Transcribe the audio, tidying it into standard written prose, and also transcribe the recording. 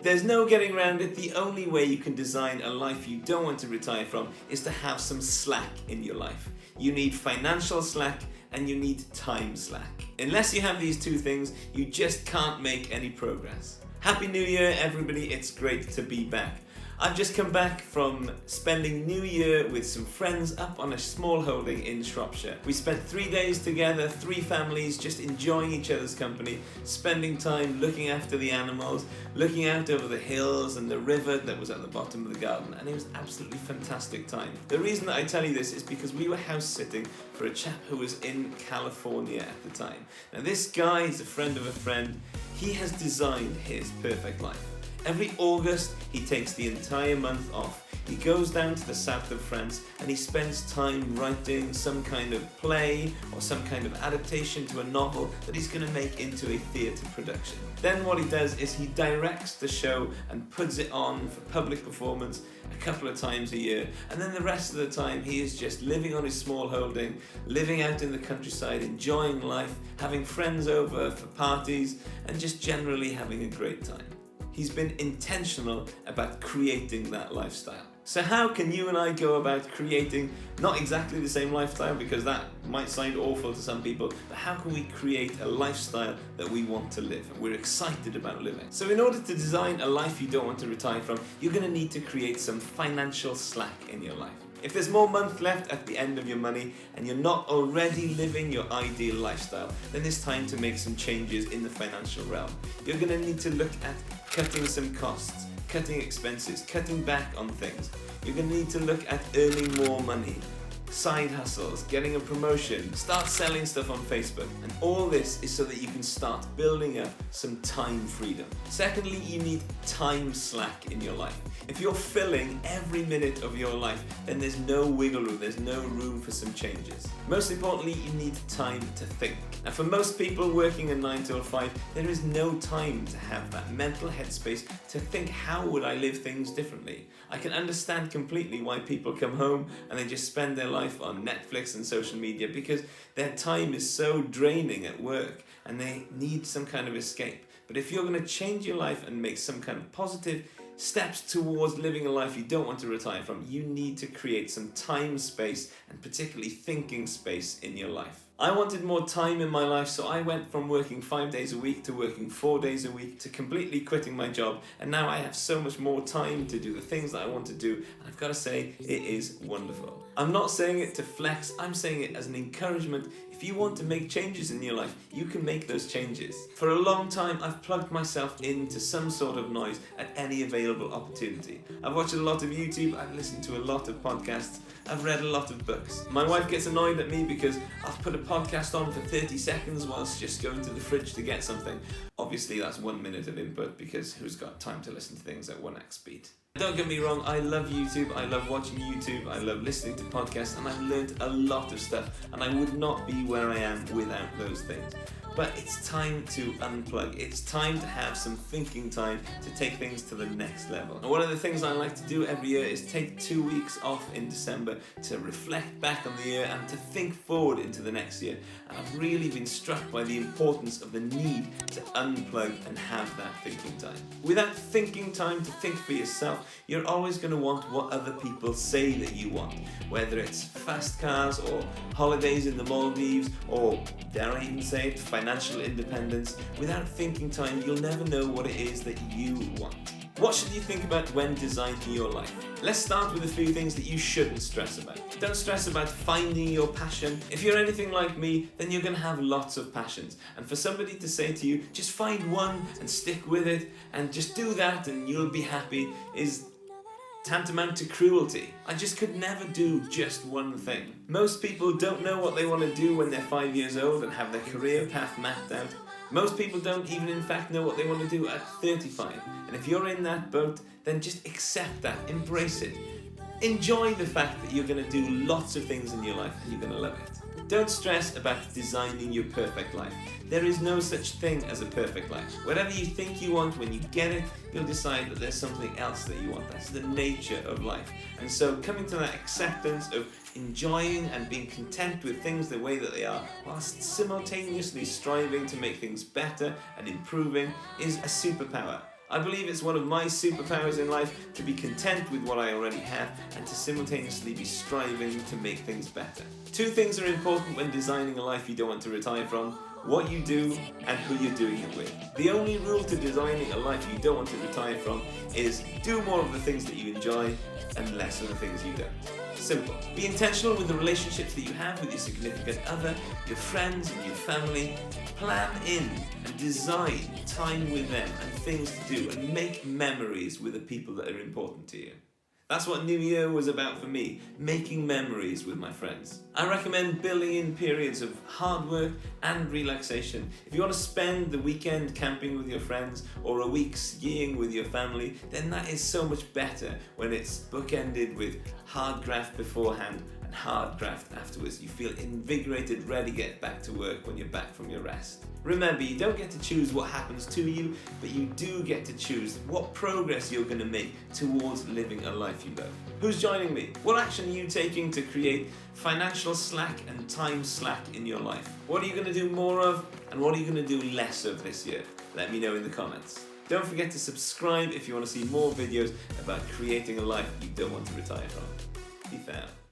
There's no getting around it. The only way you can design a life you don't want to retire from is to have some slack in your life. You need financial slack and you need time slack. Unless you have these two things, you just can't make any progress. Happy New Year, everybody. It's great to be back. I've just come back from spending New Year with some friends up on a small holding in Shropshire. We spent 3 days together, 3 families, just enjoying each other's company, spending time looking after the animals, looking out over the hills and the river that was at the bottom of the garden, and it was absolutely fantastic time. The reason that I tell you this is because we were house sitting for a chap who was in California at the time. Now this guy is a friend of a friend. He has designed his perfect life. Every August, he takes the entire month off. He goes down to the south of France and he spends time writing some kind of play or some kind of adaptation to a novel that he's going to make into a theatre production. Then what he does is he directs the show and puts it on for public performance a couple of times a year, and then the rest of the time he is just living on his small holding, living out in the countryside, enjoying life, having friends over for parties, and just generally having a great time. He's been intentional about creating that lifestyle. So how can you and I go about creating not exactly the same lifestyle, because that might sound awful to some people, but how can we create a lifestyle that we want to live and we're excited about living? So in order to design a life you don't want to retire from, you're going to need to create some financial slack in your life. If there's more month left at the end of your money and you're not already living your ideal lifestyle, then it's time to make some changes in the financial realm. You're going to need to look at cutting some costs, cutting expenses, cutting back on things. You're going to need to look at earning more money, side hustles, getting a promotion, start selling stuff on Facebook, and all this is so that you can start building up some time freedom. Secondly, you need time slack in your life. If you're filling every minute of your life, then there's no wiggle room, there's no room for some changes. Most importantly, you need time to think. And for most people working a 9 till 5, there is no time to have that mental headspace to think, how would I live things differently? I can understand completely why people come home and they just spend their life on Netflix and social media, because their time is so draining at work and they need some kind of escape. But if you're going to change your life and make some kind of positive steps towards living a life you don't want to retire from, you need to create some time space, and particularly thinking space in your life. I wanted more time in my life, so I went from working 5 days a week to working 4 days a week to completely quitting my job, and now I have so much more time to do the things that I want to do, and I've got to say, it is wonderful. I'm not saying it to flex, I'm saying it as an encouragement. If you want to make changes in your life, you can make those changes. For a long time, I've plugged myself into some sort of noise at any available opportunity. I've watched a lot of YouTube, I've listened to a lot of podcasts, I've read a lot of books. My wife gets annoyed at me because I'll put a podcast on for 30 seconds whilst just going to the fridge to get something. Obviously that's 1 minute of input, because who's got time to listen to things at 1x speed? Don't get me wrong, I love YouTube, I love watching YouTube, I love listening to podcasts, and I've learned a lot of stuff, and I would not be where I am without those things. But it's time to unplug. It's time to have some thinking time to take things to the next level. And one of the things I like to do every year is take 2 weeks off in December to reflect back on the year and to think forward into the next year. And I've really been struck by the importance of the need to unplug and have that thinking time. Without thinking time to think for yourself, you're always going to want what other people say that you want. Whether it's fast cars or holidays in the Maldives or, dare I even say it, financial independence. Without thinking time, you'll never know what it is that you want. What should you think about when designing your life? Let's start with a few things that you shouldn't stress about. Don't stress about finding your passion. If you're anything like me, then you're going to have lots of passions. And for somebody to say to you, just find one and stick with it and just do that and you'll be happy, is tantamount to cruelty. I just could never do just one thing. Most people don't know what they want to do when they're 5 years old and have their career path mapped out. Most people don't even in fact know what they want to do at 35. And if you're in that boat, then just accept that, embrace it. Enjoy the fact that you're going to do lots of things in your life and you're going to love it. Don't stress about designing your perfect life. There is no such thing as a perfect life. Whatever you think you want, when you get it, you'll decide that there's something else that you want. That's the nature of life. And so coming to that acceptance of enjoying and being content with things the way that they are, whilst simultaneously striving to make things better and improving, is a superpower. I believe it's one of my superpowers in life to be content with what I already have and to simultaneously be striving to make things better. Two things are important when designing a life you don't want to retire from: what you do and who you're doing it with. The only rule to designing a life you don't want to retire from is do more of the things that you enjoy and less of the things you don't. Simple. Be intentional with the relationships that you have with your significant other, your friends and your family. Plan in and design time with them and things to do, and make memories with the people that are important to you. That's what New Year was about for me, making memories with my friends. I recommend building in periods of hard work and relaxation. If you want to spend the weekend camping with your friends or a week skiing with your family, then that is so much better when it's bookended with hard graft beforehand and hard graft afterwards. You feel invigorated, ready to get back to work when you're back from your rest. Remember, you don't get to choose what happens to you, but you do get to choose what progress you're going to make towards living a life you love. Who's joining me? What action are you taking to create financial slack and time slack in your life? What are you going to do more of, and what are you going to do less of this year? Let me know in the comments. Don't forget to subscribe if you want to see more videos about creating a life you don't want to retire from. Peace out.